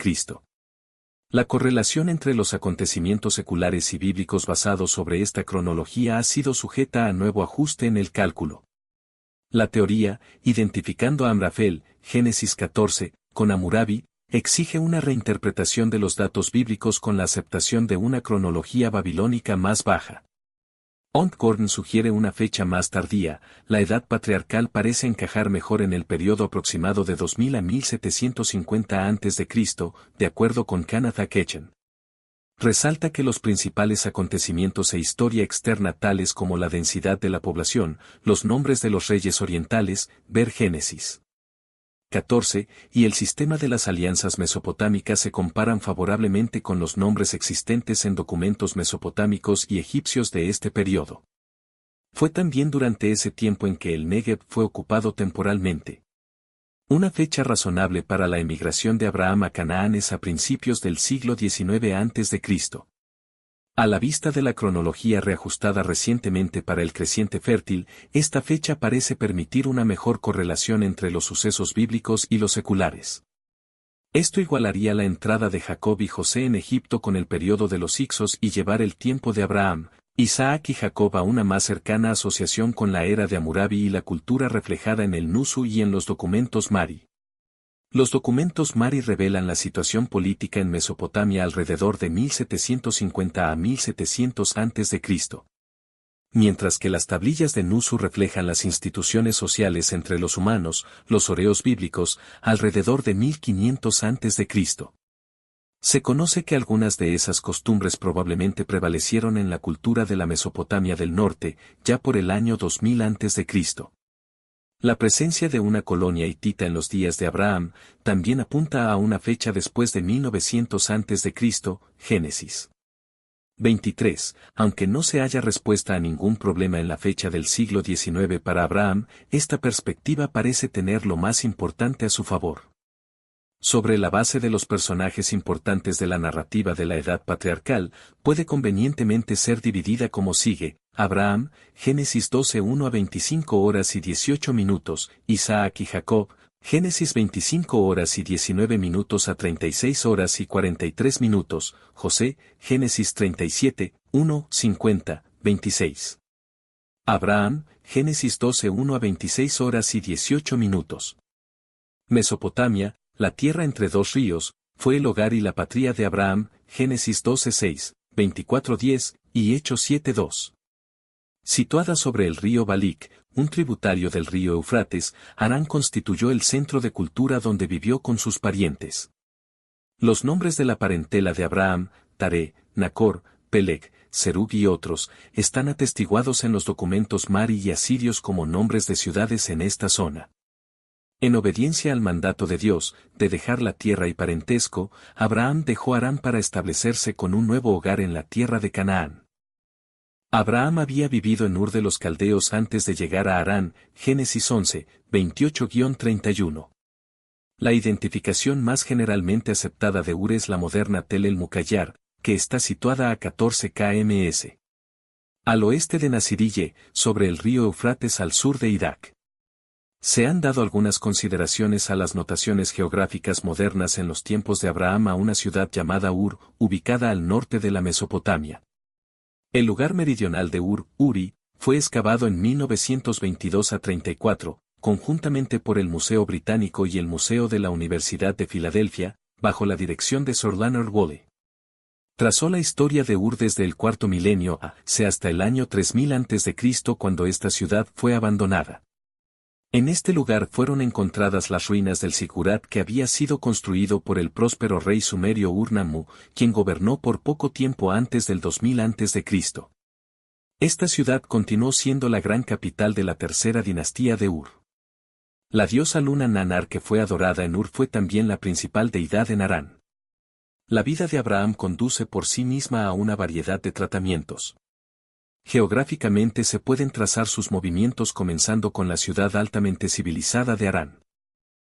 La correlación entre los acontecimientos seculares y bíblicos basados sobre esta cronología ha sido sujeta a nuevo ajuste en el cálculo. La teoría, identificando a Amrafel, Génesis 14, con Hammurabi, exige una reinterpretación de los datos bíblicos con la aceptación de una cronología babilónica más baja. Ontgorn sugiere una fecha más tardía. La edad patriarcal parece encajar mejor en el periodo aproximado de 2000 a 1750 a.C., de acuerdo con Kenneth Akechen. Resalta que los principales acontecimientos e historia externa tales como la densidad de la población, los nombres de los reyes orientales, ver Génesis 14, y el sistema de las alianzas mesopotámicas se comparan favorablemente con los nombres existentes en documentos mesopotámicos y egipcios de este periodo. Fue también durante ese tiempo en que el Negev fue ocupado temporalmente. Una fecha razonable para la emigración de Abraham a Canaán es a principios del siglo XIX a.C. A la vista de la cronología reajustada recientemente para el creciente fértil, esta fecha parece permitir una mejor correlación entre los sucesos bíblicos y los seculares. Esto igualaría la entrada de Jacob y José en Egipto con el periodo de los Ixos y llevar el tiempo de Abraham, Isaac y Jacob a una más cercana asociación con la era de Hammurabi y la cultura reflejada en el Nusu y en los documentos Mari. Los documentos Mari revelan la situación política en Mesopotamia alrededor de 1750 a 1700 a.C., mientras que las tablillas de Nusu reflejan las instituciones sociales entre los humanos, los horeos bíblicos, alrededor de 1500 a.C. Se conoce que algunas de esas costumbres probablemente prevalecieron en la cultura de la Mesopotamia del norte, ya por el año 2000 a.C. La presencia de una colonia hitita en los días de Abraham también apunta a una fecha después de 1900 a.C., Génesis 23. Aunque no se haya respuesta a ningún problema en la fecha del siglo XIX para Abraham, esta perspectiva parece tener lo más importante a su favor. Sobre la base de los personajes importantes de la narrativa de la edad patriarcal, puede convenientemente ser dividida como sigue: Abraham, Génesis 12, 1 a 25 horas y 18 minutos, Isaac y Jacob, Génesis 25 horas y 19 minutos a 36 horas y 43 minutos, José, Génesis 37, 1, 50, 26. Abraham, Génesis 12, 1 a 26 horas y 18 minutos. Mesopotamia, la tierra entre dos ríos, fue el hogar y la patria de Abraham, Génesis 12:6, 24:10, y Hechos 7:2. Situada sobre el río Balik, un tributario del río Eufrates, Harán constituyó el centro de cultura donde vivió con sus parientes. Los nombres de la parentela de Abraham, Taré, Nacor, Peleg, Serug y otros, están atestiguados en los documentos Mari y asirios como nombres de ciudades en esta zona. En obediencia al mandato de Dios, de dejar la tierra y parentesco, Abraham dejó Harán para establecerse con un nuevo hogar en la tierra de Canaán. Abraham había vivido en Ur de los Caldeos antes de llegar a Harán, Génesis 11, 28-31. La identificación más generalmente aceptada de Ur es la moderna Tel el Mukayar, que está situada a 14 km. Al oeste de Nasirille, sobre el río Eufrates al sur de Irak. Se han dado algunas consideraciones a las notaciones geográficas modernas en los tiempos de Abraham a una ciudad llamada Ur, ubicada al norte de la Mesopotamia. El lugar meridional de Ur, Uri, fue excavado en 1922 a 34, conjuntamente por el Museo Británico y el Museo de la Universidad de Filadelfia, bajo la dirección de Sir Leonard Woolley. Trazó la historia de Ur desde el cuarto milenio a.C. hasta el año 3000 a.C. cuando esta ciudad fue abandonada. En este lugar fueron encontradas las ruinas del Sigurat que había sido construido por el próspero rey sumerio Ur-Nammu, quien gobernó por poco tiempo antes del 2000 a.C. Esta ciudad continuó siendo la gran capital de la tercera dinastía de Ur. La diosa luna Nanar que fue adorada en Ur fue también la principal deidad en Harán. La vida de Abraham conduce por sí misma a una variedad de tratamientos. Geográficamente se pueden trazar sus movimientos comenzando con la ciudad altamente civilizada de Harán.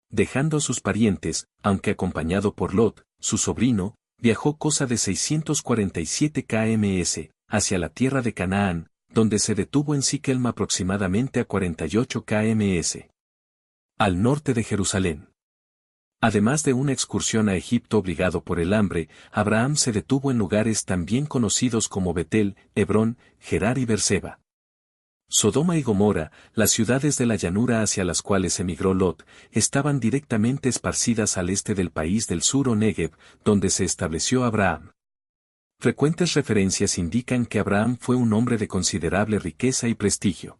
Dejando a sus parientes, aunque acompañado por Lot, su sobrino, viajó cosa de 647 km, hacia la tierra de Canaán, donde se detuvo en Siquelm aproximadamente a 48 km. Al norte de Jerusalén. Además de una excursión a Egipto obligado por el hambre, Abraham se detuvo en lugares también conocidos como Betel, Hebrón, Gerar y Berseba. Sodoma y Gomorra, las ciudades de la llanura hacia las cuales emigró Lot, estaban directamente esparcidas al este del país del sur o Negev, donde se estableció Abraham. Frecuentes referencias indican que Abraham fue un hombre de considerable riqueza y prestigio.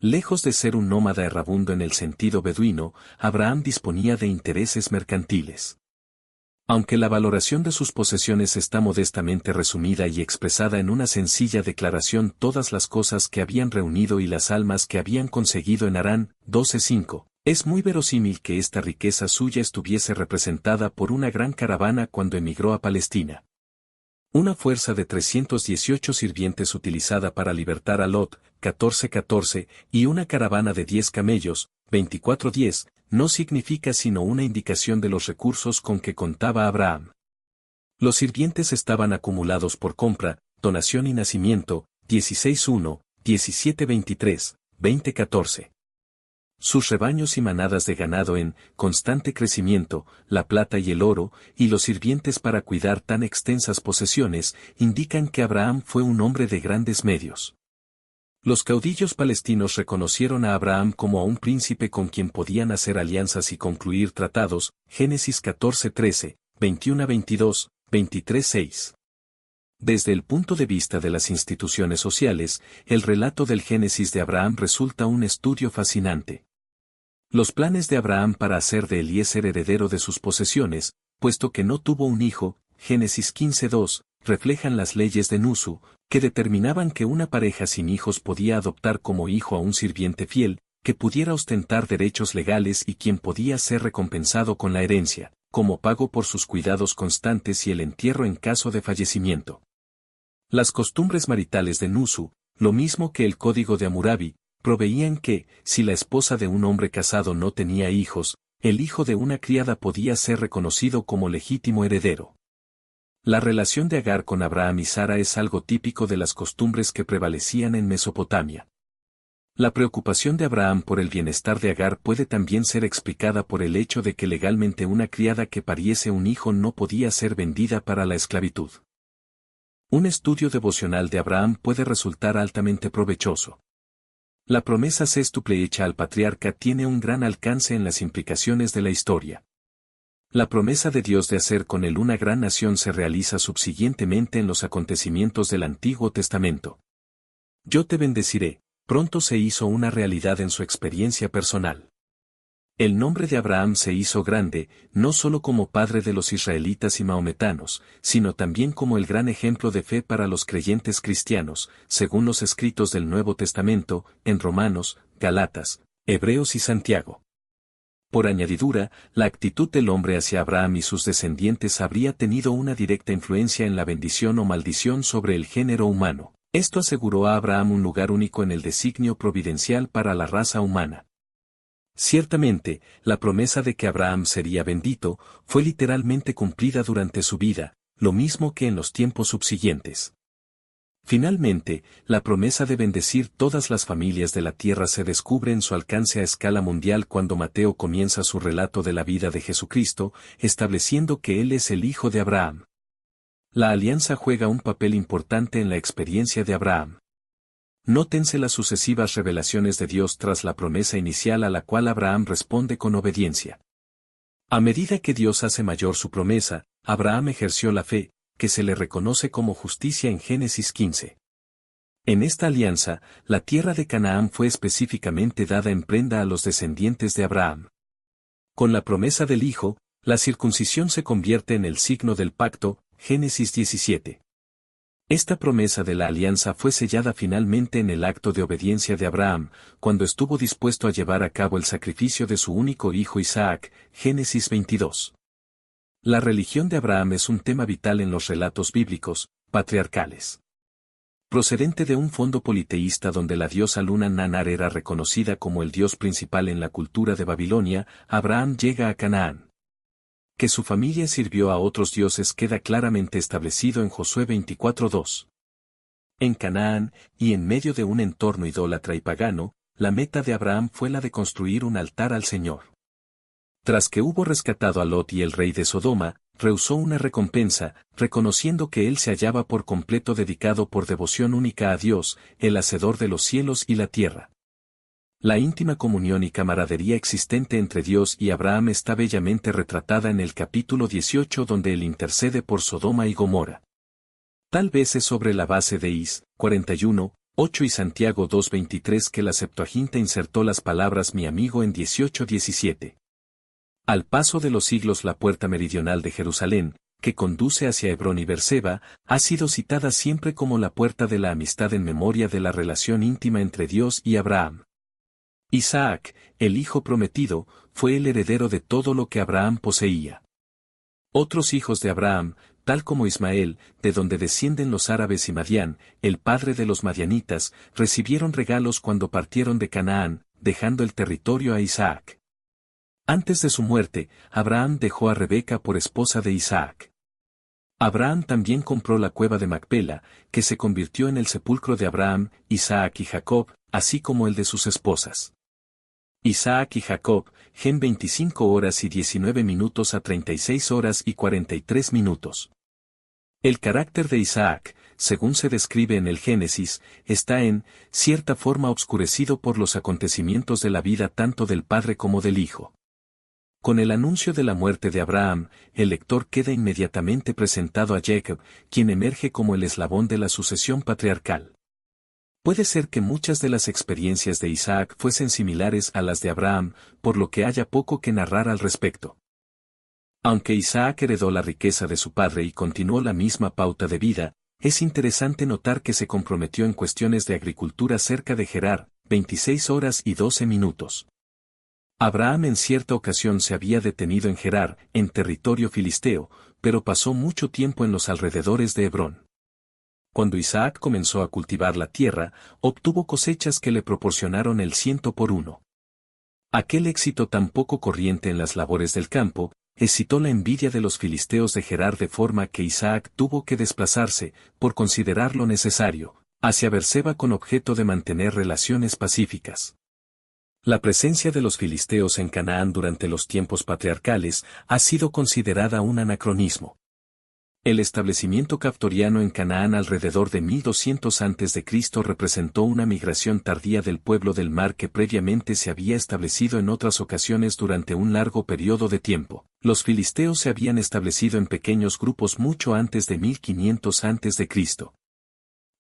Lejos de ser un nómada errabundo en el sentido beduino, Abraham disponía de intereses mercantiles. Aunque la valoración de sus posesiones está modestamente resumida y expresada en una sencilla declaración todas las cosas que habían reunido y las almas que habían conseguido en Harán, 12:5, es muy verosímil que esta riqueza suya estuviese representada por una gran caravana cuando emigró a Palestina. Una fuerza de 318 sirvientes utilizada para libertar a Lot, 14:14, y una caravana de 10 camellos, 24:10, no significa sino una indicación de los recursos con que contaba Abraham. Los sirvientes estaban acumulados por compra, donación y nacimiento, 16:1, 17:23, 20:14. Sus rebaños y manadas de ganado en constante crecimiento, la plata y el oro, y los sirvientes para cuidar tan extensas posesiones, indican que Abraham fue un hombre de grandes medios. Los caudillos palestinos reconocieron a Abraham como a un príncipe con quien podían hacer alianzas y concluir tratados, Génesis 14:13, 21:22, 23:6. Desde el punto de vista de las instituciones sociales, el relato del Génesis de Abraham resulta un estudio fascinante. Los planes de Abraham para hacer de Eliezer heredero de sus posesiones, puesto que no tuvo un hijo, Génesis 15:2, reflejan las leyes de Nusu, que determinaban que una pareja sin hijos podía adoptar como hijo a un sirviente fiel, que pudiera ostentar derechos legales y quien podía ser recompensado con la herencia, como pago por sus cuidados constantes y el entierro en caso de fallecimiento. Las costumbres maritales de Nusu, lo mismo que el código de Hammurabi, proveían que, si la esposa de un hombre casado no tenía hijos, el hijo de una criada podía ser reconocido como legítimo heredero. La relación de Agar con Abraham y Sara es algo típico de las costumbres que prevalecían en Mesopotamia. La preocupación de Abraham por el bienestar de Agar puede también ser explicada por el hecho de que legalmente una criada que pariese un hijo no podía ser vendida para la esclavitud. Un estudio devocional de Abraham puede resultar altamente provechoso. La promesa sextuple hecha al patriarca tiene un gran alcance en las implicaciones de la historia. La promesa de Dios de hacer con él una gran nación se realiza subsiguientemente en los acontecimientos del Antiguo Testamento. Yo te bendeciré, pronto se hizo una realidad en su experiencia personal. El nombre de Abraham se hizo grande, no solo como padre de los israelitas y maometanos, sino también como el gran ejemplo de fe para los creyentes cristianos, según los escritos del Nuevo Testamento, en Romanos, Galatas, Hebreos y Santiago. Por añadidura, la actitud del hombre hacia Abraham y sus descendientes habría tenido una directa influencia en la bendición o maldición sobre el género humano. Esto aseguró a Abraham un lugar único en el designio providencial para la raza humana. Ciertamente, la promesa de que Abraham sería bendito, fue literalmente cumplida durante su vida, lo mismo que en los tiempos subsiguientes. Finalmente, la promesa de bendecir todas las familias de la tierra se descubre en su alcance a escala mundial cuando Mateo comienza su relato de la vida de Jesucristo, estableciendo que Él es el Hijo de Abraham. La alianza juega un papel importante en la experiencia de Abraham. Nótense las sucesivas revelaciones de Dios tras la promesa inicial a la cual Abraham responde con obediencia. A medida que Dios hace mayor su promesa, Abraham ejerció la fe, que se le reconoce como justicia en Génesis 15. En esta alianza, la tierra de Canaán fue específicamente dada en prenda a los descendientes de Abraham. Con la promesa del Hijo, la circuncisión se convierte en el signo del pacto, Génesis 17. Esta promesa de la alianza fue sellada finalmente en el acto de obediencia de Abraham, cuando estuvo dispuesto a llevar a cabo el sacrificio de su único hijo Isaac, Génesis 22. La religión de Abraham es un tema vital en los relatos bíblicos, patriarcales. Procedente de un fondo politeísta donde la diosa luna Nanar era reconocida como el dios principal en la cultura de Babilonia, Abraham llega a Canaán. Que su familia sirvió a otros dioses queda claramente establecido en Josué 24:2. En Canaán, y en medio de un entorno idólatra y pagano, la meta de Abraham fue la de construir un altar al Señor. Tras que hubo rescatado a Lot y el rey de Sodoma, rehusó una recompensa, reconociendo que él se hallaba por completo dedicado por devoción única a Dios, el hacedor de los cielos y la tierra. La íntima comunión y camaradería existente entre Dios y Abraham está bellamente retratada en el capítulo 18 donde él intercede por Sodoma y Gomorra. Tal vez es sobre la base de Is, 41, 8 y Santiago 2:23 que la Septuaginta insertó las palabras mi amigo en 18:17. Al paso de los siglos la puerta meridional de Jerusalén, que conduce hacia Hebrón y Berseba, ha sido citada siempre como la puerta de la amistad en memoria de la relación íntima entre Dios y Abraham. Isaac, el hijo prometido, fue el heredero de todo lo que Abraham poseía. Otros hijos de Abraham, tal como Ismael, de donde descienden los árabes y Madián, el padre de los madianitas, recibieron regalos cuando partieron de Canaán, dejando el territorio a Isaac. Antes de su muerte, Abraham dejó a Rebeca por esposa de Isaac. Abraham también compró la cueva de Macpela, que se convirtió en el sepulcro de Abraham, Isaac y Jacob, así como el de sus esposas. Isaac y Jacob, Gen 25 horas y 19 minutos a 36 horas y 43 minutos. El carácter de Isaac, según se describe en el Génesis, está en cierta forma obscurecido por los acontecimientos de la vida tanto del padre como del hijo. Con el anuncio de la muerte de Abraham, el lector queda inmediatamente presentado a Jacob, quien emerge como el eslabón de la sucesión patriarcal. Puede ser que muchas de las experiencias de Isaac fuesen similares a las de Abraham, por lo que haya poco que narrar al respecto. Aunque Isaac heredó la riqueza de su padre y continuó la misma pauta de vida, es interesante notar que se comprometió en cuestiones de agricultura cerca de Gerar, 26 horas y 12 minutos. Abraham en cierta ocasión se había detenido en Gerar, en territorio filisteo, pero pasó mucho tiempo en los alrededores de Hebrón. Cuando Isaac comenzó a cultivar la tierra, obtuvo cosechas que le proporcionaron el 100 por 1. Aquel éxito tan poco corriente en las labores del campo, excitó la envidia de los filisteos de Gerar de forma que Isaac tuvo que desplazarse, por considerarlo necesario, hacia Beerseba con objeto de mantener relaciones pacíficas. La presencia de los filisteos en Canaán durante los tiempos patriarcales ha sido considerada un anacronismo. El establecimiento captoriano en Canaán alrededor de 1200 a.C. representó una migración tardía del pueblo del mar que previamente se había establecido en otras ocasiones durante un largo periodo de tiempo. Los filisteos se habían establecido en pequeños grupos mucho antes de 1500 a.C.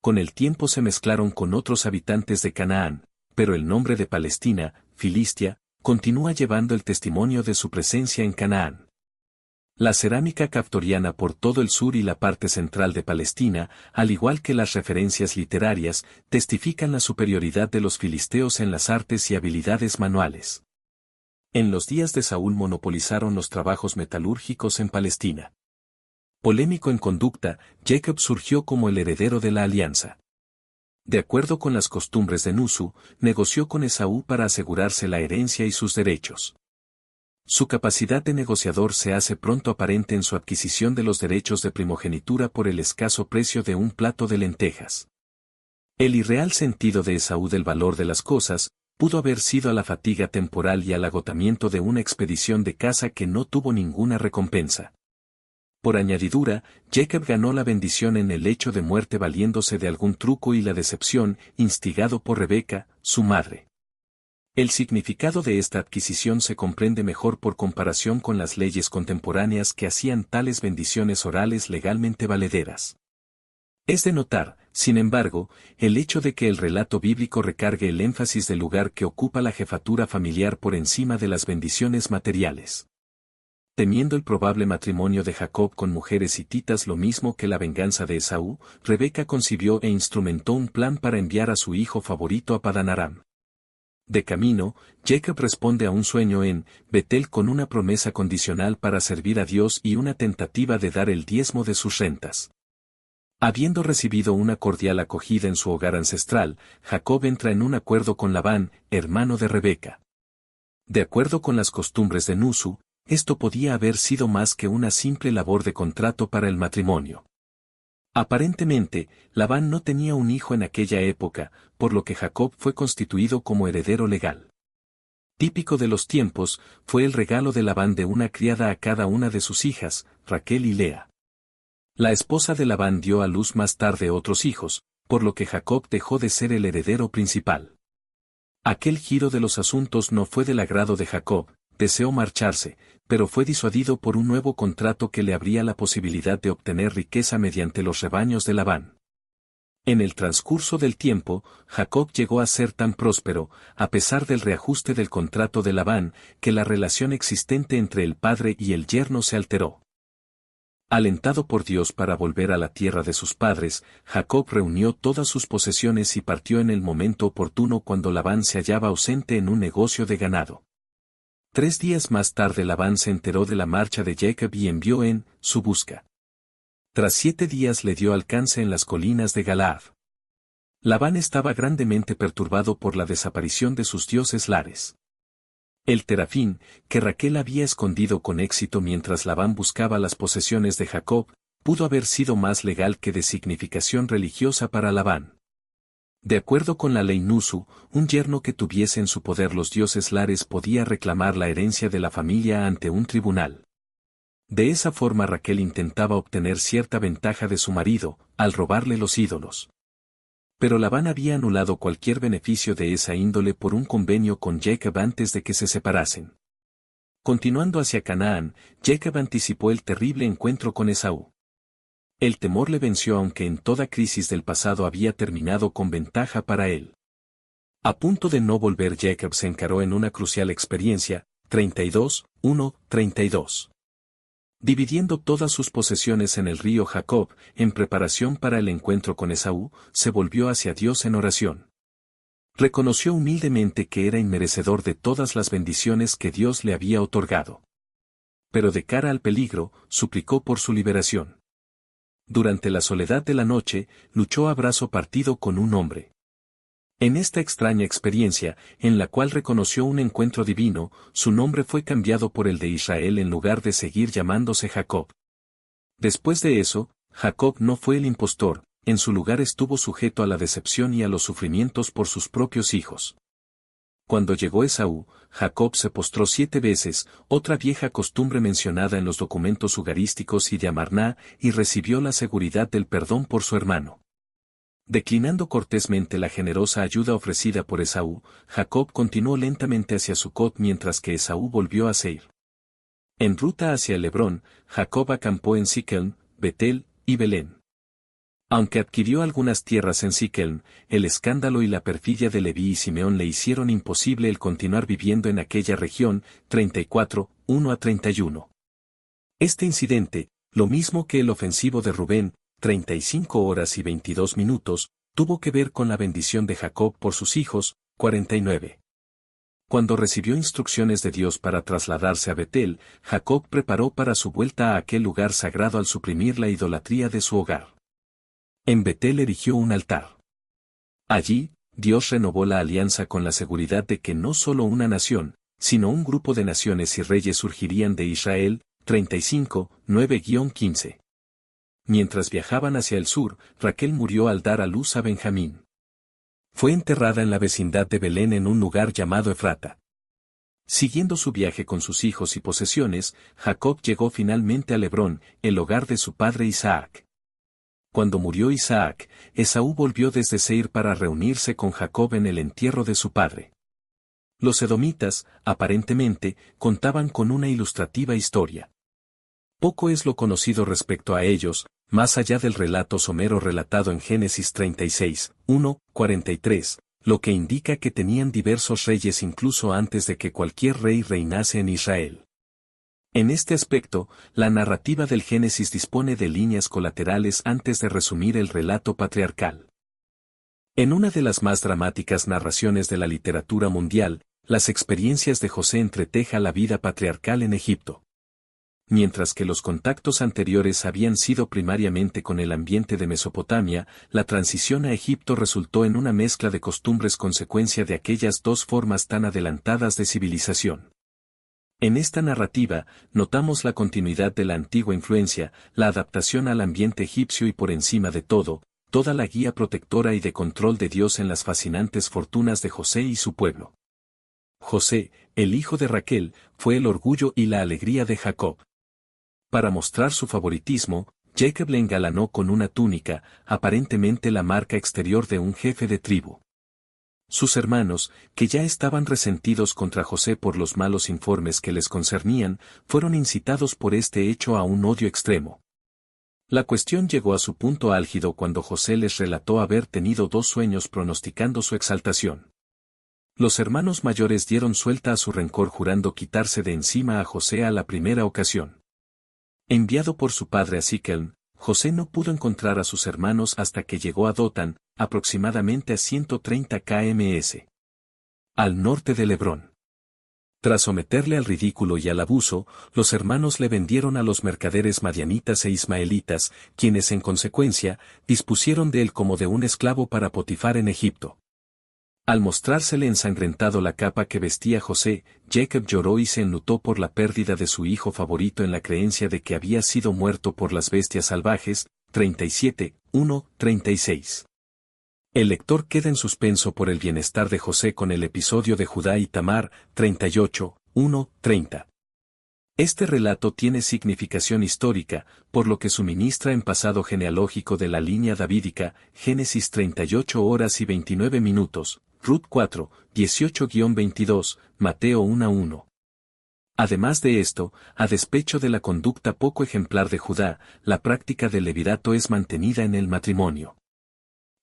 Con el tiempo se mezclaron con otros habitantes de Canaán, pero el nombre de Palestina, Filistia, continúa llevando el testimonio de su presencia en Canaán. La cerámica captoriana por todo el sur y la parte central de Palestina, al igual que las referencias literarias, testifican la superioridad de los filisteos en las artes y habilidades manuales. En los días de Saúl monopolizaron los trabajos metalúrgicos en Palestina. Polémico en conducta, Jacob surgió como el heredero de la alianza. De acuerdo con las costumbres de Nusu, negoció con Esaú para asegurarse la herencia y sus derechos. Su capacidad de negociador se hace pronto aparente en su adquisición de los derechos de primogenitura por el escaso precio de un plato de lentejas. El irreal sentido de Esaú del valor de las cosas, pudo haber sido a la fatiga temporal y al agotamiento de una expedición de caza que no tuvo ninguna recompensa. Por añadidura, Jacob ganó la bendición en el lecho de muerte valiéndose de algún truco y la decepción, instigado por Rebeca, su madre. El significado de esta adquisición se comprende mejor por comparación con las leyes contemporáneas que hacían tales bendiciones orales legalmente valederas. Es de notar, sin embargo, el hecho de que el relato bíblico recargue el énfasis del lugar que ocupa la jefatura familiar por encima de las bendiciones materiales. Temiendo el probable matrimonio de Jacob con mujeres hititas lo mismo que la venganza de Esaú, Rebeca concibió e instrumentó un plan para enviar a su hijo favorito a Padán Aram. De camino, Jacob responde a un sueño en Betel con una promesa condicional para servir a Dios y una tentativa de dar el diezmo de sus rentas. Habiendo recibido una cordial acogida en su hogar ancestral, Jacob entra en un acuerdo con Labán, hermano de Rebeca. De acuerdo con las costumbres de Nusu, esto podía haber sido más que una simple labor de contrato para el matrimonio. Aparentemente, Labán no tenía un hijo en aquella época, por lo que Jacob fue constituido como heredero legal. Típico de los tiempos, fue el regalo de Labán de una criada a cada una de sus hijas, Raquel y Lea. La esposa de Labán dio a luz más tarde otros hijos, por lo que Jacob dejó de ser el heredero principal. Aquel giro de los asuntos no fue del agrado de Jacob, deseó marcharse, pero fue disuadido por un nuevo contrato que le abría la posibilidad de obtener riqueza mediante los rebaños de Labán. En el transcurso del tiempo, Jacob llegó a ser tan próspero, a pesar del reajuste del contrato de Labán, que la relación existente entre el padre y el yerno se alteró. Alentado por Dios para volver a la tierra de sus padres, Jacob reunió todas sus posesiones y partió en el momento oportuno cuando Labán se hallaba ausente en un negocio de ganado. 3 días más tarde Labán se enteró de la marcha de Jacob y envió en su busca. Tras 7 días le dio alcance en las colinas de Galaad. Labán estaba grandemente perturbado por la desaparición de sus dioses lares. El terafín, que Raquel había escondido con éxito mientras Labán buscaba las posesiones de Jacob, pudo haber sido más legal que de significación religiosa para Labán. De acuerdo con la ley Nusu, un yerno que tuviese en su poder los dioses lares podía reclamar la herencia de la familia ante un tribunal. De esa forma Raquel intentaba obtener cierta ventaja de su marido, al robarle los ídolos. Pero Labán había anulado cualquier beneficio de esa índole por un convenio con Jacob antes de que se separasen. Continuando hacia Canaán, Jacob anticipó el terrible encuentro con Esaú. El temor le venció aunque en toda crisis del pasado había terminado con ventaja para él. A punto de no volver, Jacob se encaró en una crucial experiencia, 32:1-32. Dividiendo todas sus posesiones en el río Jacob, en preparación para el encuentro con Esaú, se volvió hacia Dios en oración. Reconoció humildemente que era inmerecedor de todas las bendiciones que Dios le había otorgado. Pero de cara al peligro, suplicó por su liberación. Durante la soledad de la noche, luchó a brazo partido con un hombre. En esta extraña experiencia, en la cual reconoció un encuentro divino, su nombre fue cambiado por el de Israel en lugar de seguir llamándose Jacob. Después de eso, Jacob no fue el impostor, en su lugar estuvo sujeto a la decepción y a los sufrimientos por sus propios hijos. Cuando llegó Esaú, Jacob se postró 7 veces, otra vieja costumbre mencionada en los documentos ugarísticos y de Amarná, y recibió la seguridad del perdón por su hermano. Declinando cortésmente la generosa ayuda ofrecida por Esaú, Jacob continuó lentamente hacia Sucot mientras que Esaú volvió a Seir. En ruta hacia el Hebrón, Jacob acampó en Siquelm, Betel y Belén. Aunque adquirió algunas tierras en Siquelm, el escándalo y la perfidia de Leví y Simeón le hicieron imposible el continuar viviendo en aquella región, 34:1-31. Este incidente, lo mismo que el ofensivo de Rubén, 35 horas y 22 minutos, tuvo que ver con la bendición de Jacob por sus hijos, 49. Cuando recibió instrucciones de Dios para trasladarse a Betel, Jacob preparó para su vuelta a aquel lugar sagrado al suprimir la idolatría de su hogar. En Betel erigió un altar. Allí, Dios renovó la alianza con la seguridad de que no solo una nación, sino un grupo de naciones y reyes surgirían de Israel, 35:9-15. Mientras viajaban hacia el sur, Raquel murió al dar a luz a Benjamín. Fue enterrada en la vecindad de Belén en un lugar llamado Efrata. Siguiendo su viaje con sus hijos y posesiones, Jacob llegó finalmente a Hebrón, el hogar de su padre Isaac. Cuando murió Isaac, Esaú volvió desde Seir para reunirse con Jacob en el entierro de su padre. Los edomitas, aparentemente, contaban con una ilustrativa historia. Poco es lo conocido respecto a ellos, más allá del relato somero relatado en Génesis 36:1-43, lo que indica que tenían diversos reyes incluso antes de que cualquier rey reinase en Israel. En este aspecto, la narrativa del Génesis dispone de líneas colaterales antes de resumir el relato patriarcal. En una de las más dramáticas narraciones de la literatura mundial, las experiencias de José entreteja la vida patriarcal en Egipto. Mientras que los contactos anteriores habían sido primariamente con el ambiente de Mesopotamia, la transición a Egipto resultó en una mezcla de costumbres consecuencia de aquellas dos formas tan adelantadas de civilización. En esta narrativa, notamos la continuidad de la antigua influencia, la adaptación al ambiente egipcio y por encima de todo, toda la guía protectora y de control de Dios en las fascinantes fortunas de José y su pueblo. José, el hijo de Raquel, fue el orgullo y la alegría de Jacob. Para mostrar su favoritismo, Jacob le engalanó con una túnica, aparentemente la marca exterior de un jefe de tribu. Sus hermanos, que ya estaban resentidos contra José por los malos informes que les concernían, fueron incitados por este hecho a un odio extremo. La cuestión llegó a su punto álgido cuando José les relató haber tenido 2 sueños pronosticando su exaltación. Los hermanos mayores dieron suelta a su rencor jurando quitarse de encima a José a la primera ocasión. Enviado por su padre a Siquelm, José no pudo encontrar a sus hermanos hasta que llegó a Dotán, aproximadamente a 130 km al norte de Hebrón. Tras someterle al ridículo y al abuso, los hermanos le vendieron a los mercaderes madianitas e ismaelitas, quienes en consecuencia, dispusieron de él como de un esclavo para Potifar en Egipto. Al mostrársele ensangrentado la capa que vestía José, Jacob lloró y se enlutó por la pérdida de su hijo favorito en la creencia de que había sido muerto por las bestias salvajes. 37, 1, 36. El lector queda en suspenso por el bienestar de José con el episodio de Judá y Tamar. 38, 1, 30. Este relato tiene significación histórica, por lo que suministra en pasado genealógico de la línea davídica, Génesis 38 horas y 29 minutos, Ruth 4, 18-22, Mateo 1-1. Además de esto, a despecho de la conducta poco ejemplar de Judá, la práctica del levirato es mantenida en el matrimonio.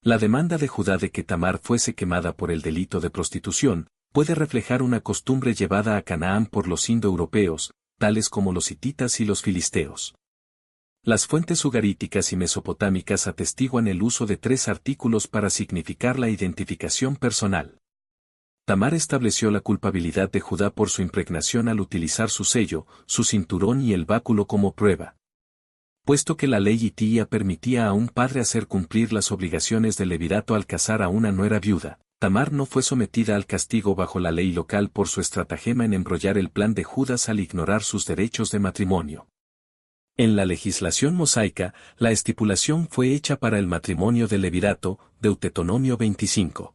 La demanda de Judá de que Tamar fuese quemada por el delito de prostitución, puede reflejar una costumbre llevada a Canaán por los indoeuropeos, tales como los hititas y los filisteos. Las fuentes ugaríticas y mesopotámicas atestiguan el uso de 3 artículos para significar la identificación personal. Tamar estableció la culpabilidad de Judá por su impregnación al utilizar su sello, su cinturón y el báculo como prueba. Puesto que la ley hitía permitía a un padre hacer cumplir las obligaciones del levirato al casar a una nuera viuda, Tamar no fue sometida al castigo bajo la ley local por su estratagema en embrollar el plan de Judas al ignorar sus derechos de matrimonio. En la legislación mosaica, la estipulación fue hecha para el matrimonio del levirato, Deuteronomio 25.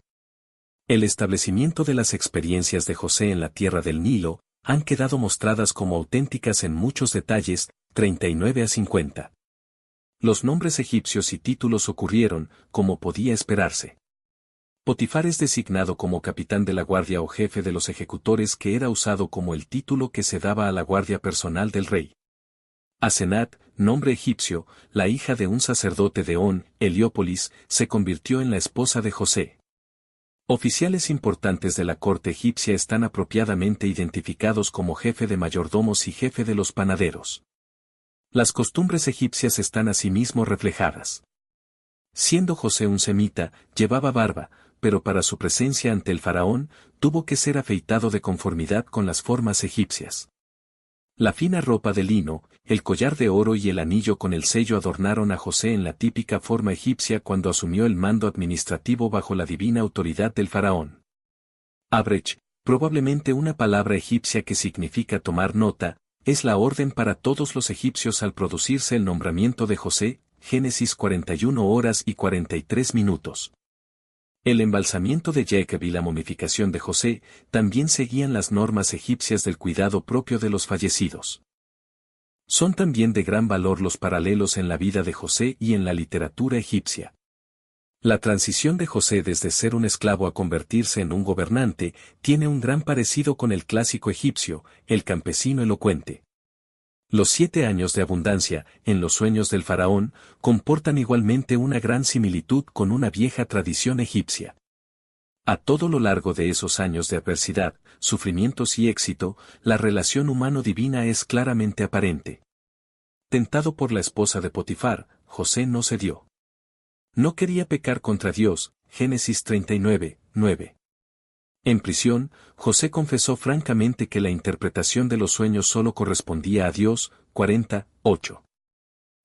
El establecimiento de las experiencias de José en la tierra del Nilo, han quedado mostradas como auténticas en muchos detalles, 39-50. Los nombres egipcios y títulos ocurrieron, como podía esperarse. Potifar es designado como capitán de la guardia o jefe de los ejecutores, que era usado como el título que se daba a la guardia personal del rey. Asenat, nombre egipcio, la hija de un sacerdote de On, Heliópolis, se convirtió en la esposa de José. Oficiales importantes de la corte egipcia están apropiadamente identificados como jefe de mayordomos y jefe de los panaderos. Las costumbres egipcias están asimismo reflejadas. Siendo José un semita, llevaba barba, pero para su presencia ante el faraón, tuvo que ser afeitado de conformidad con las formas egipcias. La fina ropa de lino, el collar de oro y el anillo con el sello adornaron a José en la típica forma egipcia cuando asumió el mando administrativo bajo la divina autoridad del faraón. Abrech, probablemente una palabra egipcia que significa tomar nota, es la orden para todos los egipcios al producirse el nombramiento de José, Génesis 41 horas y 43 minutos. El embalsamiento de Jacob y la momificación de José también seguían las normas egipcias del cuidado propio de los fallecidos. Son también de gran valor los paralelos en la vida de José y en la literatura egipcia. La transición de José desde ser un esclavo a convertirse en un gobernante tiene un gran parecido con el clásico egipcio, el campesino elocuente. Los 7 años de abundancia, en los sueños del faraón, comportan igualmente una gran similitud con una vieja tradición egipcia. A todo lo largo de esos años de adversidad, sufrimientos y éxito, la relación humano-divina es claramente aparente. Tentado por la esposa de Potifar, José no cedió. No quería pecar contra Dios, Génesis 39, 9. En prisión, José confesó francamente que la interpretación de los sueños solo correspondía a Dios, 48.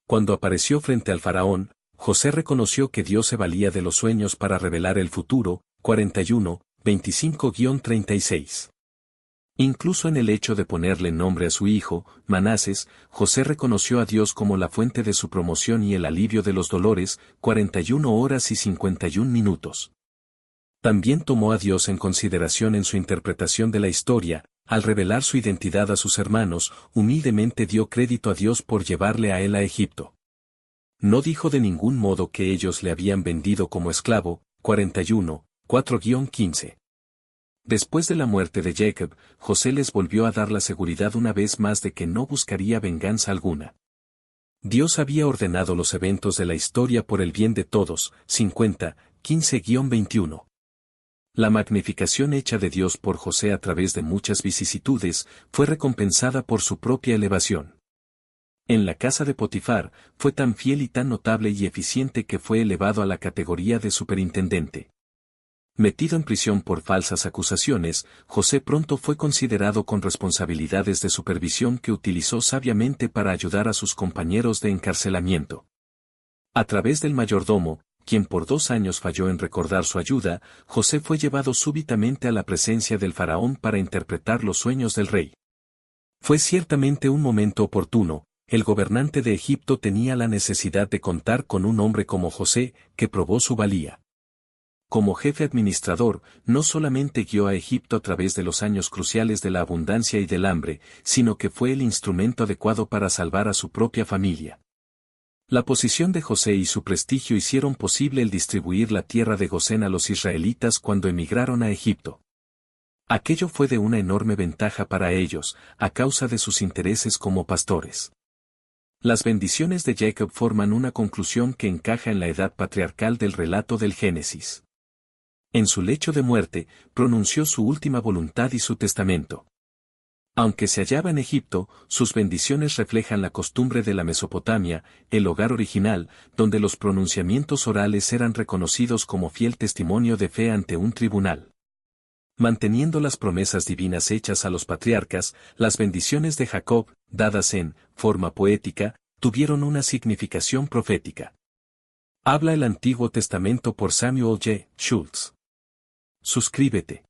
Cuando apareció frente al faraón, José reconoció que Dios se valía de los sueños para revelar el futuro, 41, 25-36. Incluso en el hecho de ponerle nombre a su hijo, Manases, José reconoció a Dios como la fuente de su promoción y el alivio de los dolores, 41 horas y 51 minutos. También tomó a Dios en consideración en su interpretación de la historia, al revelar su identidad a sus hermanos, humildemente dio crédito a Dios por llevarle a él a Egipto. No dijo de ningún modo que ellos le habían vendido como esclavo, 41, 4-15. Después de la muerte de Jacob, José les volvió a dar la seguridad una vez más de que no buscaría venganza alguna. Dios había ordenado los eventos de la historia por el bien de todos, 50, 15-21. La magnificación hecha de Dios por José a través de muchas vicisitudes, fue recompensada por su propia elevación. En la casa de Potifar, fue tan fiel y tan notable y eficiente que fue elevado a la categoría de superintendente. Metido en prisión por falsas acusaciones, José pronto fue considerado con responsabilidades de supervisión que utilizó sabiamente para ayudar a sus compañeros de encarcelamiento. A través del mayordomo, quien por 2 años falló en recordar su ayuda, José fue llevado súbitamente a la presencia del faraón para interpretar los sueños del rey. Fue ciertamente un momento oportuno. El gobernante de Egipto tenía la necesidad de contar con un hombre como José, que probó su valía. Como jefe administrador, no solamente guió a Egipto a través de los años cruciales de la abundancia y del hambre, sino que fue el instrumento adecuado para salvar a su propia familia. La posición de José y su prestigio hicieron posible el distribuir la tierra de Gosén a los israelitas cuando emigraron a Egipto. Aquello fue de una enorme ventaja para ellos, a causa de sus intereses como pastores. Las bendiciones de Jacob forman una conclusión que encaja en la edad patriarcal del relato del Génesis. En su lecho de muerte, pronunció su última voluntad y su testamento. Aunque se hallaba en Egipto, sus bendiciones reflejan la costumbre de la Mesopotamia, el hogar original, donde los pronunciamientos orales eran reconocidos como fiel testimonio de fe ante un tribunal. Manteniendo las promesas divinas hechas a los patriarcas, las bendiciones de Jacob, dadas en forma poética, tuvieron una significación profética. Habla el Antiguo Testamento por Samuel J. Schultz. Suscríbete.